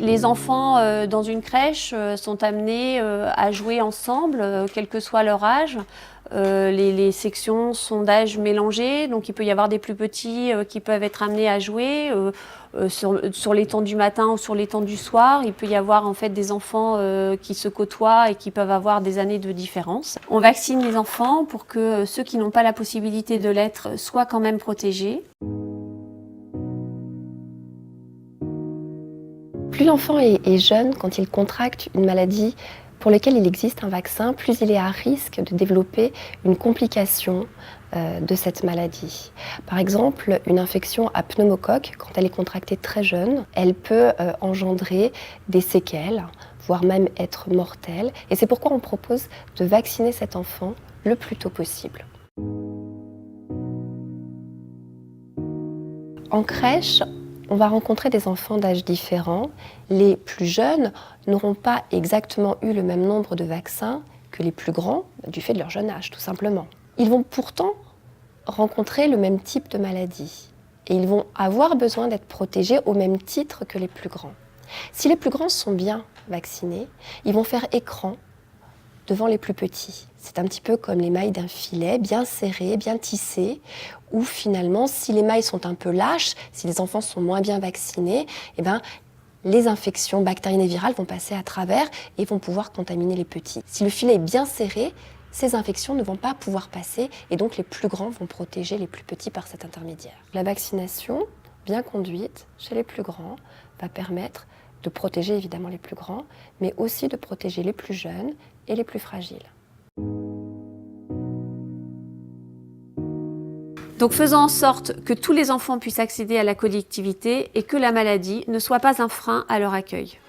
Les enfants dans une crèche sont amenés à jouer ensemble, quel que soit leur âge. Les sections sont d'âge mélangés, donc il peut y avoir des plus petits qui peuvent être amenés à jouer sur les temps du matin ou sur les temps du soir. Il peut y avoir en fait des enfants qui se côtoient et qui peuvent avoir des années de différence. On vaccine les enfants pour que ceux qui n'ont pas la possibilité de l'être soient quand même protégés. Plus l'enfant est jeune, quand il contracte une maladie pour laquelle il existe un vaccin, plus il est à risque de développer une complication de cette maladie. Par exemple, une infection à pneumocoque, quand elle est contractée très jeune, elle peut engendrer des séquelles, voire même être mortelle. Et c'est pourquoi on propose de vacciner cet enfant le plus tôt possible. En crèche, on va rencontrer des enfants d'âge différents. Les plus jeunes n'auront pas exactement eu le même nombre de vaccins que les plus grands, du fait de leur jeune âge, tout simplement. Ils vont pourtant rencontrer le même type de maladie et ils vont avoir besoin d'être protégés au même titre que les plus grands. Si les plus grands sont bien vaccinés, ils vont faire écran devant les plus petits. C'est un petit peu comme les mailles d'un filet, bien serrées, bien tissées, où finalement, si les mailles sont un peu lâches, si les enfants sont moins bien vaccinés, eh ben, les infections bactériennes et virales vont passer à travers et vont pouvoir contaminer les petits. Si le filet est bien serré, ces infections ne vont pas pouvoir passer et donc les plus grands vont protéger les plus petits par cet intermédiaire. La vaccination, bien conduite chez les plus grands, va permettre de protéger évidemment les plus grands, mais aussi de protéger les plus jeunes et les plus fragiles. Donc faisons en sorte que tous les enfants puissent accéder à la collectivité et que la maladie ne soit pas un frein à leur accueil.